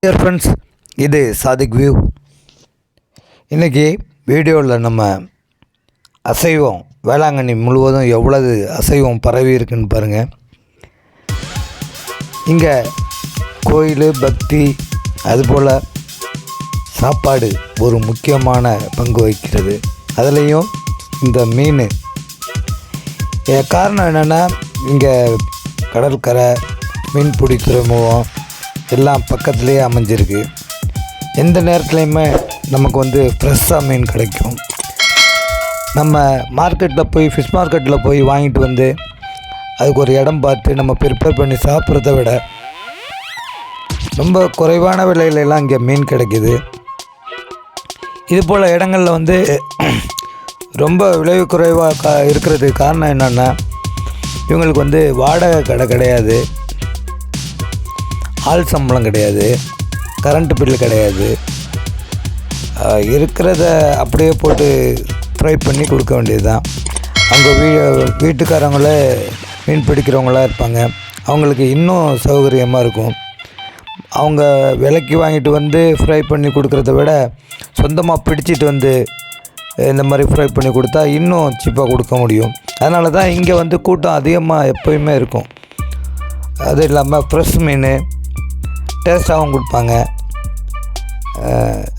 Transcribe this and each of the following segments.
Dear friends, இது Sadiq view. இன்றைக்கி வீடியோவில் நம்ம அசைவம் வேளாங்கண்ணி முழுவதும் எவ்வளவு அசைவம் பரவி இருக்குன்னு பாருங்கள். இங்கே கோயில் பக்தி அதுபோல் சாப்பாடு ஒரு முக்கியமான பங்கு வகிக்கிறது. அதுலேயும் இந்த மீன் காரணம் என்னென்னா, இங்கே கடற்கரை மீன்பிடி துறைமுகம் எல்லாம் பக்கத்துலேயே அமைஞ்சிருக்கு. எந்த நேரத்துலையுமே நமக்கு ஃப்ரெஷ்ஷாக மீன் கிடைக்கும். நம்ம மார்க்கெட்டில் போய் ஃபிஷ் மார்க்கெட்டில் போய் வாங்கிட்டு அதுக்கு ஒரு இடம் பார்த்து நம்ம ப்ரிப்பேர் பண்ணி சாப்பிட்றத விட ரொம்ப குறைவான விலையிலலாம் இங்கே மீன் கிடைக்கிது. இது போல் இடங்களில் ரொம்ப விளைவு குறைவாக இருக்கிறதுக்கு காரணம் என்னென்னா, இவங்களுக்கு வாடகை கடை கிடையாது, ஆள் சம்பளம் கிடையாது, கரண்ட்டு பில்லு கிடையாது. இருக்கிறத அப்படியே போட்டு ஃப்ரை பண்ணி கொடுக்க வேண்டியது தான். அவங்க வீட்டுக்காரங்களே மீன் பிடிக்கிறவங்களாக இருப்பாங்க. அவங்களுக்கு இன்னும் சௌகரியமாக இருக்கும். அவங்க விலைக்கு வாங்கிட்டு ஃப்ரை பண்ணி கொடுக்குறத விட சொந்தமாக பிடிச்சிட்டு இந்த மாதிரி ஃப்ரை பண்ணி கொடுத்தா இன்னும் சீப்பாக கொடுக்க முடியும். அதனால தான் இங்கே கூட்டம் அதிகமாக எப்போயுமே இருக்கும். அது இல்லாமல் ஃப்ரெஷ் மீன் டேஸ்ட்டாகவும் கொடுப்பாங்க.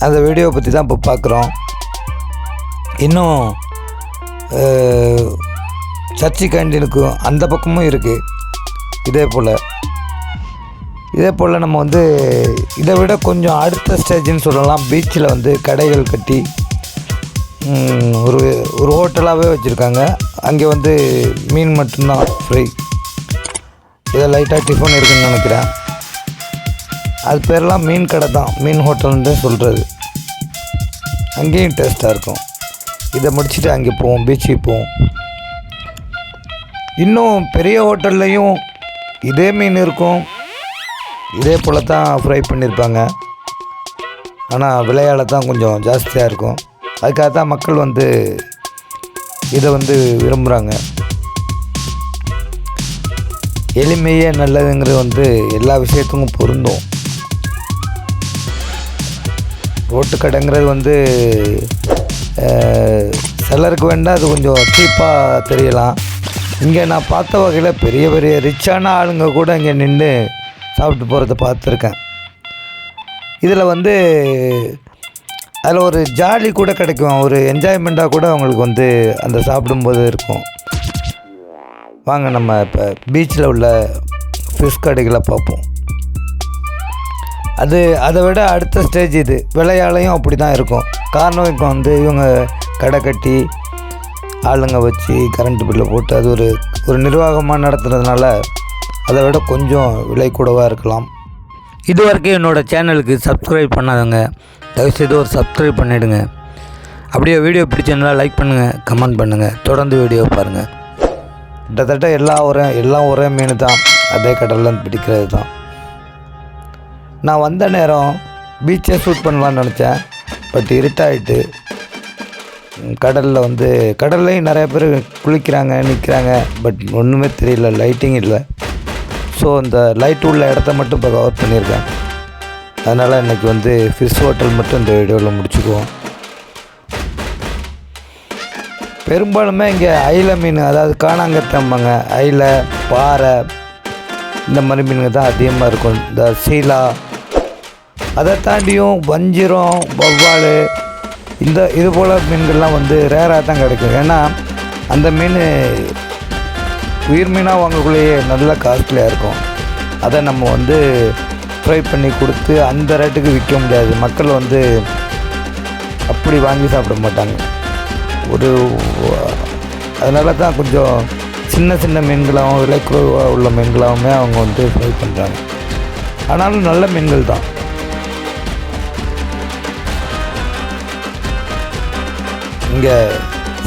அந்த வீடியோவை பற்றி தான் இப்போ பார்க்குறோம். இன்னும் சர்ச்சி கேண்டீனுக்கும் அந்த பக்கமும் இருக்குது. இதே போல் நம்ம இதை விட கொஞ்சம் அடுத்த ஸ்டேஜ்னு சொல்லலாம். பீச்சில் கடைகள் கட்டி ஒரு ஹோட்டலாகவே வச்சுருக்காங்க. அங்கே மீன் மட்டும்தான் ஃப்ரீ. இதை லைட்டாக டிஃபன் இருக்குதுன்னு நினைக்கிறேன். அது பேரெலாம் மீன் கடை தான், மீன் ஹோட்டல்னு தான் சொல்கிறது. அங்கேயும் டேஸ்ட்டாக இருக்கும். இதை முடிச்சுட்டு அங்கே போவோம், பீச்சுக்கு போவோம். இன்னும் பெரிய ஹோட்டல்லையும் இதே மீன் இருக்கும், இதே போல் தான் ஃப்ரை பண்ணியிருப்பாங்க. ஆனால் விலையால் தான் கொஞ்சம் ஜாஸ்தியாக இருக்கும். அதுக்காக தான் மக்கள் இதை விரும்புகிறாங்க. எளிமையே நல்லதுங்கிறது எல்லா விஷயத்துக்கும் பொருந்தும். ரோட்டு கடைங்கிறது சிலருக்கு வேண்டாம், அது கொஞ்சம் சீப்பாக தெரியலாம். இங்கே நான் பார்த்த வகையில் பெரிய பெரிய ரிச்சான ஆளுங்க கூட இங்கே நின்று சாப்பிட்டு போகிறத பார்த்துருக்கேன். இதில் அதில் ஒரு ஜாலி கூட கிடைக்கும், ஒரு என்ஜாய்மெண்ட்டாக கூட அவங்களுக்கு அந்த சாப்பிடும்போது இருக்கும். வாங்க நம்ம இப்போ பீச்சில் உள்ள ஃபிஷ் கடைகளை பார்ப்போம். அதை விட அடுத்த ஸ்டேஜ் இது. விலையாலையும் அப்படி தான் இருக்கும். காரணம் இப்போ இவங்க கடை கட்டி ஆளுங்க வச்சு கரண்ட்டு பில்லை போட்டு அது ஒரு நிர்வாகமாக நடத்துறதுனால அதை விட கொஞ்சம் விலை கூடவாக இருக்கலாம். இது வரைக்கும் என்னோடய சேனலுக்கு சப்ஸ்கிரைப் பண்ணாதவங்க தயவுசெய்து ஒரு சப்ஸ்கிரைப் பண்ணிவிடுங்க. அப்படியே வீடியோ பிடிச்சிருந்தால் லைக் பண்ணுங்கள், கமெண்ட் பண்ணுங்கள். தொடர்ந்து வீடியோ பாருங்கள். கிட்டத்தட்ட எல்லாம் ஒரே மீன் தான், அதே கடலில் பிடிக்கிறது தான். நான் வந்த நேரம் பீச்சை ஷூட் பண்ணலான்னு நினச்சேன். பட் இருட்டாயிட்டு கடலில் கடல்லையும் நிறைய பேர் குளிக்கிறாங்க, நிற்கிறாங்க. பட் ஒன்றுமே தெரியல, லைட்டிங் இல்லை. ஸோ அந்த லைட் உள்ள இடத்த மட்டும் இப்போ கவர் பண்ணியிருக்கேன். அதனால் இன்றைக்கி ஃபிஷ் ஹோட்டல் மட்டும் இந்த வீடியோவில் முடிச்சுக்குவோம். பெரும்பாலுமே இங்கே அயிலை மீன், அதாவது காணாங்கத்தம்பாங்க, அயிலை, பாறை, இந்த மாதிரி மீனுங்க தான் அதிகமாக இருக்கும். இந்த சீலா, அதை தாண்டியும் வஞ்சிரம், வவ்வால், இது போல் மீன்கள்லாம் ரேராக தான் கிடைக்கும். ஏன்னா அந்த மீன் உயிர் மீனாக வாங்கக்குள்ளேயே நல்லா காஸ்ட்லியாக இருக்கும். அதை நம்ம ஃப்ரை பண்ணி கொடுத்து அந்த ரேட்டுக்கு விற்க முடியாது. மக்கள் அப்படி வாங்கி சாப்பிட மாட்டாங்க. அதனால தான் கொஞ்சம் சின்ன சின்ன மீன்களாகவும் விலை குறைவாக உள்ள மீன்களாகவுமே அவங்க ஃப்ரை பண்ணுறாங்க. ஆனாலும் நல்ல மீன்கள் தான். இங்கே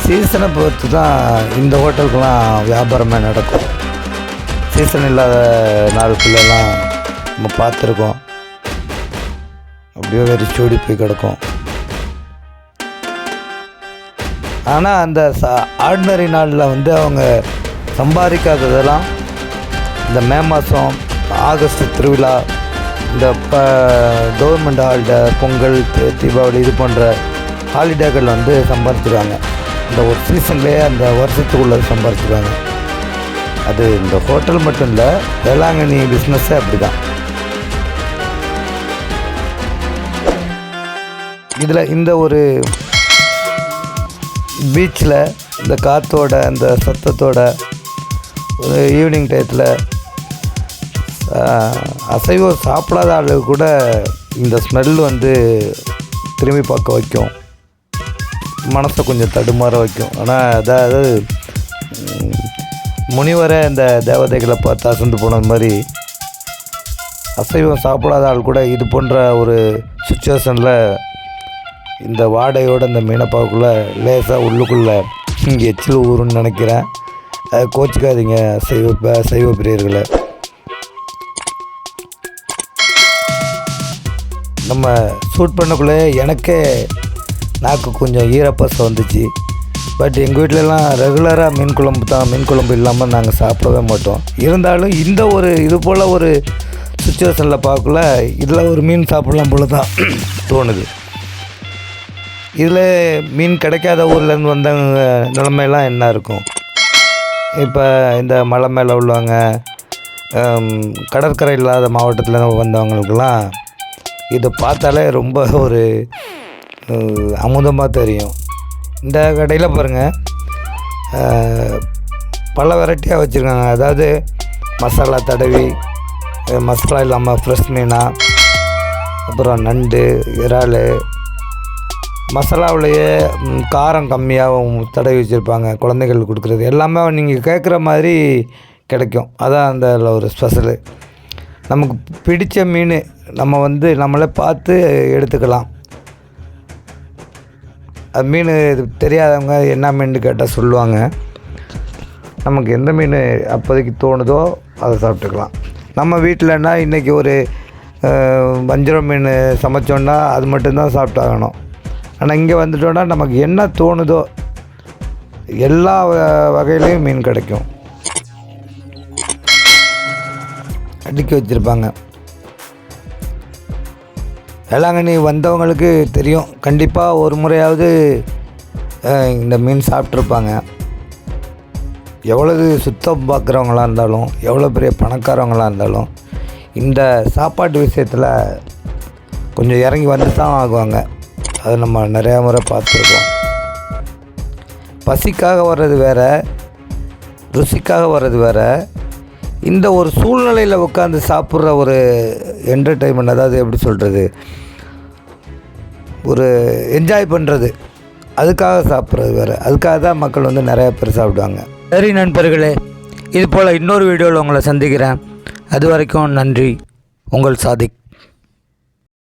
சீசனை பொறுத்து தான் இந்த ஹோட்டலுக்கெல்லாம் வியாபாரமே நடக்கும். சீசன் இல்லாத நாட்களெல்லாம் நம்ம பார்த்துருக்கோம், அப்படியே வெறிச்சோடி போய் கிடக்கும். ஆனால் அந்த ஆர்டினரி நாளில் அவங்க சம்பாதிக்காததெல்லாம் இந்த மே மாதம் ஆகஸ்ட் திருவிழா இந்த கவர்மெண்ட் ஹாலிடே, பொங்கல், தீபாவளி இது போன்ற ஹாலிடேக்கள் வந்து சம்பாரிச்சிடுவாங்க. இந்த ஒரு சீசன்லேயே அந்த வருஷத்துக்குள்ளே சம்பாரிச்சிடுவாங்க. அது இந்த ஹோட்டல் மட்டும் இல்லை, வேளாங்கண்ணி பிஸ்னஸ்ஸே அப்படி தான். இதில் இந்த ஒரு பீச்சில் இந்த காற்றோட அந்த சத்தத்தோட ஒரு ஈவினிங் டயத்தில் அசைவம் சாப்பிடாத ஆளுக்கு கூட இந்த ஸ்மெல் வந்து திரும்பி பார்க்க வைக்கும், மனசை கொஞ்சம் தடுமாற வைக்கும். ஆனால் அதாவது முனிவரை இந்த தேவதைகளை பார்த்து அசந்து போனது மாதிரி அசைவம் சாப்பிடாத ஆள் கூட இது போன்ற ஒரு சுச்சுவேஷனில் இந்த வாடையோடு இந்த மீனை பார்க்கக்குள்ளே லேசாக உள்ளுக்குள்ளே இங்கே எச்சில் ஊருன்னு நினைக்கிறேன். அதை கோச்சிக்காதீங்க சைவ பிரியர்களை. நம்ம ஷூட் பண்ணக்குள்ளே எனக்கே நாக்கு கொஞ்சம் ஈரப்பசை வந்துச்சு. பட் எங்கள் வீட்டிலலாம் ரெகுலராக மீன் குழம்பு தான், மீன் குழம்பு இல்லாமல் நாங்கள் சாப்பிடவே மாட்டோம். இருந்தாலும் இந்த ஒரு இது போல் ஒரு சுச்சுவேஷனில் பார்க்கல இதில் ஒரு மீன் சாப்பிடலாம் போல தான் தோணுது. இதில் மீன் கிடைக்காத ஊர்லேருந்து வந்தவங்க நிலைமையெல்லாம் என்ன இருக்கும்? இப்போ இந்த மலை மேலே உள்ளவங்க, கடற்கரை இல்லாத மாவட்டத்தில் வந்தவங்களுக்கெல்லாம் இதை பார்த்தாலே ரொம்ப ஒரு அமுதமாக தெரியும். இந்த கடையில் பாருங்கள், பல வெரைட்டியாக வச்சுருக்காங்க. அதாவது மசாலா தடவி, மசாலா இல்லாமல் ஃப்ரெஷ் மீனாக, அப்புறம் நண்டு, இறால், மசாலாவிலேயே காரம் கம்மியாக தடவி வச்சுருப்பாங்க. குழந்தைகளுக்கு கொடுக்குறது எல்லாமே நீங்கள் கேட்குற மாதிரி கிடைக்கும். அதான் அந்த ஒரு ஸ்பெஷலு. நமக்கு பிடித்த மீன் நம்ம வந்து நம்மளே பார்த்து எடுத்துக்கலாம். அது மீன் தெரியாதவங்க என்ன மீன் கேட்டால் சொல்லுவாங்க. நமக்கு எந்த மீன் அப்போதைக்கு தோணுதோ அதை சாப்பிட்டுக்கலாம். நம்ம வீட்டிலன்னா இன்றைக்கி ஒரு வஞ்சரம் மீன் சமைச்சோன்னா அது மட்டும்தான் சாப்பிட்டாகணும். ஆனால் இங்கே வந்துட்டோன்னா நமக்கு என்ன தோணுதோ எல்லா வகையிலையும் மீன் கிடைக்கும். அடுக்கி வச்சுருப்பாங்க. வேளாங்கண்ணி வந்தவங்களுக்கு தெரியும், கண்டிப்பாக ஒரு முறையாவது இந்த மீன் சாப்பிட்ருப்பாங்க. எவ்வளவு சுத்தம் பார்க்குறவங்களாக இருந்தாலும், எவ்வளோ பெரிய பணக்காரவங்களாக இருந்தாலும் இந்த சாப்பாட்டு விஷயத்தில் கொஞ்சம் இறங்கி வந்து தான் ஆகுவாங்க. அது நம்ம நிறையா முறை பார்த்துருக்கோம். பசிக்காக வர்றது வேறு, ருசிக்காக வர்றது வேறு. இந்த ஒரு சூழ்நிலையில் உட்காந்து சாப்பிட்ற ஒரு என்டர்டெயின்மெண்ட், அதாவது எப்படி சொல்கிறது, ஒரு என்ஜாய் பண்ணுறது, அதுக்காக சாப்பிட்றது வேறு. அதுக்காக தான் மக்கள் வந்து நிறையா பேர் சாப்பிடுவாங்க. சரி நண்பர்களே, இது போல் இன்னொரு வீடியோவில் உங்களை சந்திக்கிறேன். அது வரைக்கும் நன்றி. உங்கள் சாதிக்.